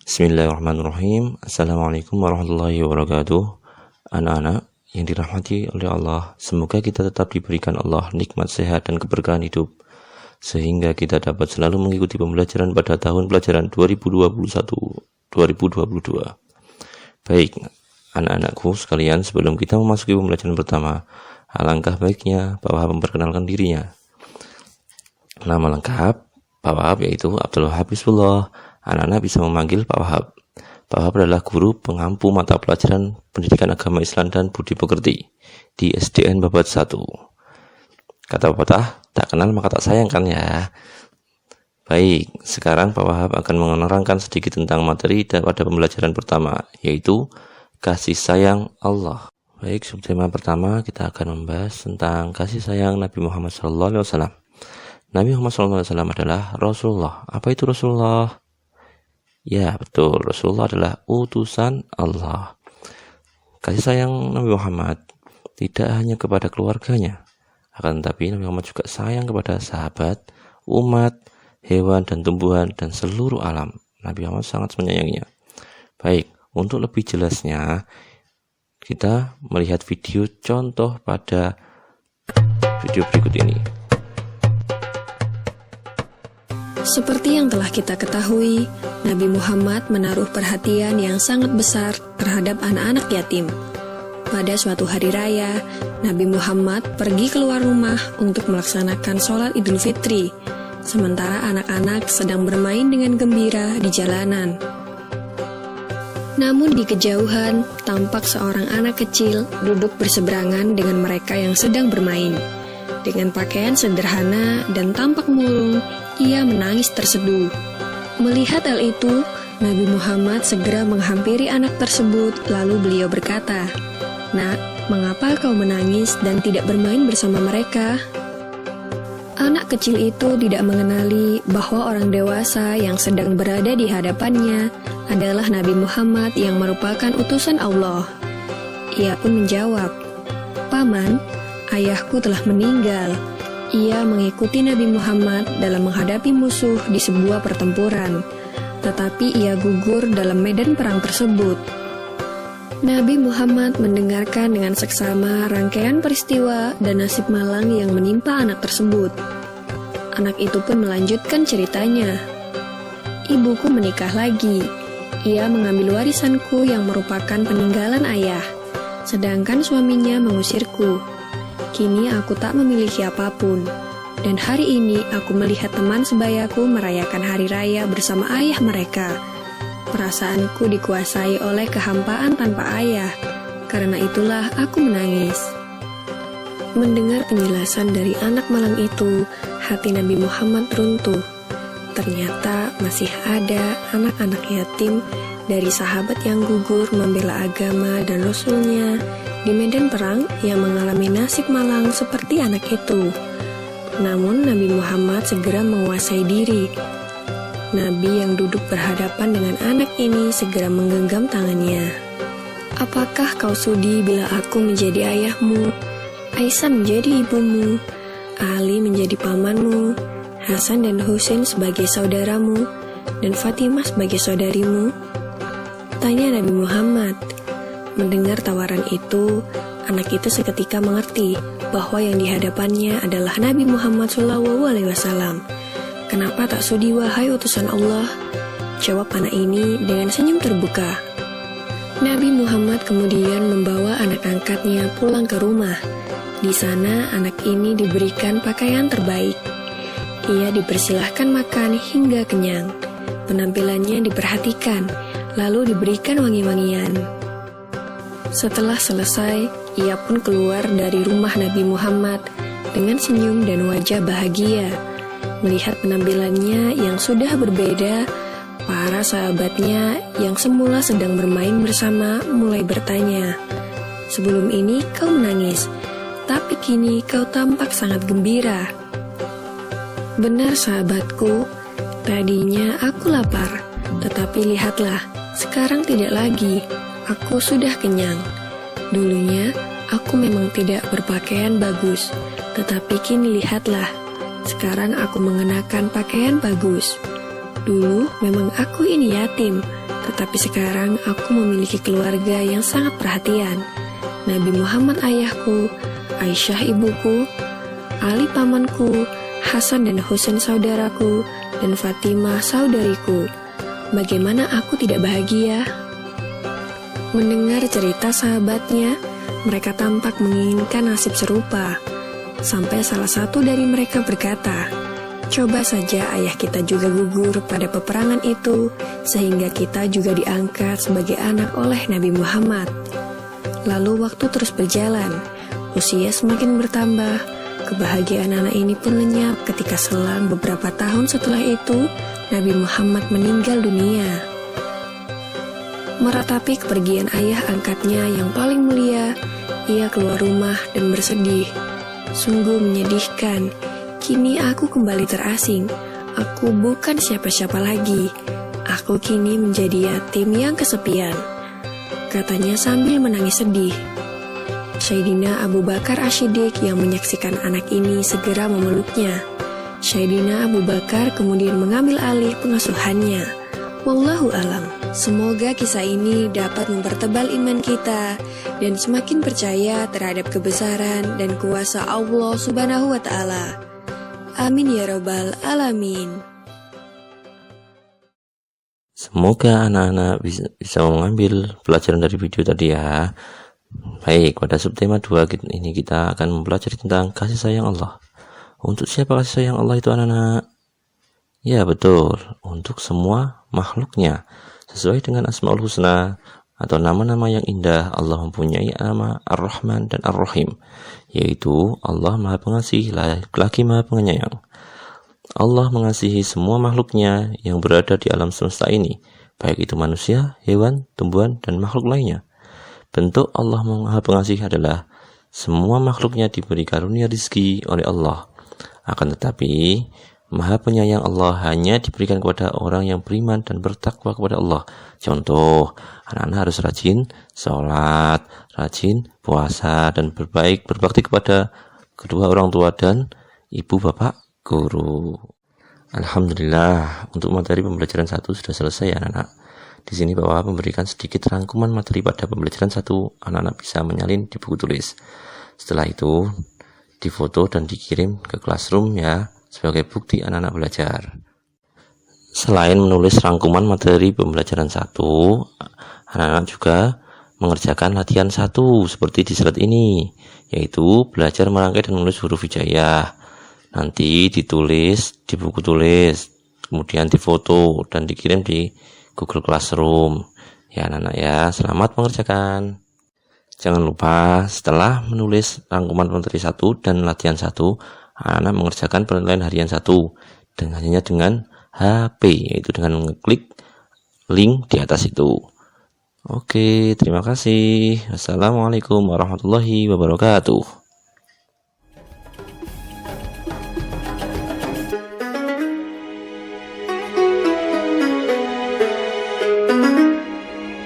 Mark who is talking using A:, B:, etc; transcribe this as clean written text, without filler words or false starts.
A: Bismillahirrahmanirrahim. Assalamualaikum warahmatullahi wabarakatuh. Anak-anak yang dirahmati oleh Allah, semoga kita tetap diberikan Allah nikmat sehat dan keberkahan hidup, sehingga kita dapat selalu mengikuti pembelajaran pada tahun pelajaran 2021-2022. Baik, anak-anakku sekalian, sebelum kita memasuki pembelajaran pertama, alangkah baiknya Pak Wahab memperkenalkan dirinya. Nama lengkap Pak Wahab yaitu Abdul Wahab Hizbullah. Anak-anak bisa memanggil Pak Wahab. Pak Wahab adalah guru pengampu mata pelajaran Pendidikan Agama Islam dan Budi Pekerti di SDN Babat 1. Kata pepatah, tak kenal maka tak sayang kan ya. Baik, sekarang Pak Wahab akan menerangkan sedikit tentang materi pada pembelajaran pertama, yaitu kasih sayang Allah. Baik, subtema pertama kita akan membahas tentang kasih sayang Nabi Muhammad SAW. Nabi Muhammad SAW adalah Rasulullah. Apa itu Rasulullah? Ya, betul. Rasulullah adalah utusan Allah. Kasih sayang Nabi Muhammad tidak hanya kepada keluarganya, akan tetapi Nabi Muhammad juga sayang kepada sahabat, umat, hewan dan tumbuhan, dan seluruh alam. Nabi Muhammad sangat menyayanginya. Baik, untuk lebih jelasnya, kita melihat video contoh pada video berikut ini.
B: Seperti yang telah kita ketahui, Nabi Muhammad menaruh perhatian yang sangat besar terhadap anak-anak yatim. Pada suatu hari raya, Nabi Muhammad pergi keluar rumah untuk melaksanakan sholat Idul Fitri, sementara anak-anak sedang bermain dengan gembira di jalanan. Namun di kejauhan, tampak seorang anak kecil duduk berseberangan dengan mereka yang sedang bermain. Dengan pakaian sederhana dan tampak murung, ia menangis terseduh. Melihat hal itu, Nabi Muhammad segera menghampiri anak tersebut, lalu beliau berkata, "Nak, mengapa kau menangis dan tidak bermain bersama mereka?" Anak kecil itu tidak mengenali bahwa orang dewasa yang sedang berada di hadapannya adalah Nabi Muhammad yang merupakan utusan Allah. Ia pun menjawab, "Paman, ayahku telah meninggal." Ia mengikuti Nabi Muhammad dalam menghadapi musuh di sebuah pertempuran, tetapi ia gugur dalam medan perang tersebut. Nabi Muhammad mendengarkan dengan seksama rangkaian peristiwa dan nasib malang yang menimpa anak tersebut. Anak itu pun melanjutkan ceritanya. "Ibuku menikah lagi. Ia mengambil warisanku yang merupakan peninggalan ayah, sedangkan suaminya mengusirku. Kini aku tak memiliki apapun, dan hari ini aku melihat teman sebayaku merayakan hari raya bersama ayah mereka. Perasaanku dikuasai oleh kehampaan tanpa ayah, karena itulah aku menangis." Mendengar penjelasan dari anak malang itu, hati Nabi Muhammad runtuh. Ternyata masih ada anak-anak yatim dari sahabat yang gugur membela agama dan Rasulnya di medan perang yang mengalami nasib malang seperti anak itu. Namun Nabi Muhammad segera menguasai diri. Nabi yang duduk berhadapan dengan anak ini segera menggenggam tangannya. "Apakah kau sudi bila aku menjadi ayahmu, Aisyah menjadi ibumu, Ali menjadi pamanmu, Hasan dan Husain sebagai saudaramu, dan Fatimah sebagai saudarimu?" tanya Nabi Muhammad. Mendengar tawaran itu, anak itu seketika mengerti bahwa yang dihadapannya adalah Nabi Muhammad SAW. "Kenapa tak sudi wahai utusan Allah?" jawab anak ini dengan senyum terbuka. Nabi Muhammad kemudian membawa anak angkatnya pulang ke rumah. Di sana anak ini diberikan pakaian terbaik. Ia dipersilahkan makan hingga kenyang. Penampilannya diperhatikan, lalu diberikan wangi-wangian. Setelah selesai, ia pun keluar dari rumah Nabi Muhammad dengan senyum dan wajah bahagia. Melihat penampilannya yang sudah berbeda, para sahabatnya yang semula sedang bermain bersama mulai bertanya, "Sebelum ini kau menangis, tapi kini kau tampak sangat gembira." "Benar sahabatku, tadinya aku lapar, tetapi lihatlah, sekarang tidak lagi. Aku sudah kenyang. Dulunya, aku memang tidak berpakaian bagus, tetapi kini lihatlah, sekarang aku mengenakan pakaian bagus." Dulu memang aku ini yatim, tetapi sekarang aku memiliki keluarga yang sangat perhatian. Nabi Muhammad ayahku, Aisyah ibuku, Ali pamanku, Hasan dan Husain saudaraku, dan Fatimah saudariku. Bagaimana aku tidak bahagia? Mendengar cerita sahabatnya, mereka tampak menginginkan nasib serupa. Sampai salah satu dari mereka berkata, "Coba saja ayah kita juga gugur pada peperangan itu, sehingga kita juga diangkat sebagai anak oleh Nabi Muhammad." Lalu waktu terus berjalan, usia semakin bertambah, kebahagiaan anak ini pun lenyap ketika selang beberapa tahun setelah itu, Nabi Muhammad meninggal dunia. Meratapi kepergian ayah angkatnya yang paling mulia, ia keluar rumah dan bersedih. Sungguh menyedihkan, kini aku kembali terasing. Aku bukan siapa-siapa lagi. Aku kini menjadi yatim yang kesepian, katanya sambil menangis sedih. Sayyidina Abu Bakar Asy-Syiddiq yang menyaksikan anak ini segera memeluknya. Sayyidina Abu Bakar kemudian mengambil alih pengasuhannya. Wallahu alam. Semoga kisah ini dapat mempertebal iman kita dan semakin percaya terhadap kebesaran dan kuasa Allah Subhanahu wa Ta'ala. Amin ya Rabbal Alamin.
A: Semoga anak-anak bisa mengambil pelajaran dari video tadi ya. Baik, pada subtema 2 ini kita akan mempelajari tentang kasih sayang Allah. Untuk siapa kasih sayang Allah itu anak-anak? Ya betul, untuk semua makhluknya. Sesuai dengan Asmaul Husna atau nama-nama yang indah, Allah mempunyai nama Ar-Rahman dan Ar-Rahim, yaitu Allah Maha Pengasih lagi Maha Penyayang. Allah mengasihi semua makhluknya yang berada di alam semesta ini, baik itu manusia, hewan, tumbuhan, dan makhluk lainnya. Bentuk Allah Maha Pengasih adalah semua makhluknya diberi karunia rizki oleh Allah. Akan tetapi Maha Penyayang Allah hanya diberikan kepada orang yang beriman dan bertakwa kepada Allah. Contoh, anak-anak harus rajin sholat, rajin puasa, dan berbakti kepada kedua orang tua dan ibu bapak guru. Alhamdulillah, untuk materi pembelajaran 1 sudah selesai ya anak-anak. Di sini Bapak memberikan sedikit rangkuman materi pada pembelajaran 1, anak-anak bisa menyalin di buku tulis. Setelah itu, difoto dan dikirim ke classroom ya, sebagai bukti anak-anak belajar. Selain menulis rangkuman materi pembelajaran 1, anak-anak juga mengerjakan latihan 1 seperti di slide ini, yaitu belajar merangkai dan menulis huruf hijaiyah. Nanti ditulis di buku tulis, kemudian difoto dan dikirim di Google Classroom. Ya anak-anak ya, selamat mengerjakan. Jangan lupa setelah menulis rangkuman materi 1 dan latihan 1, anak mengerjakan penilaian harian 1 hanya dengan HP, yaitu dengan mengklik link di atas itu. Oke, terima kasih. Assalamualaikum warahmatullahi wabarakatuh.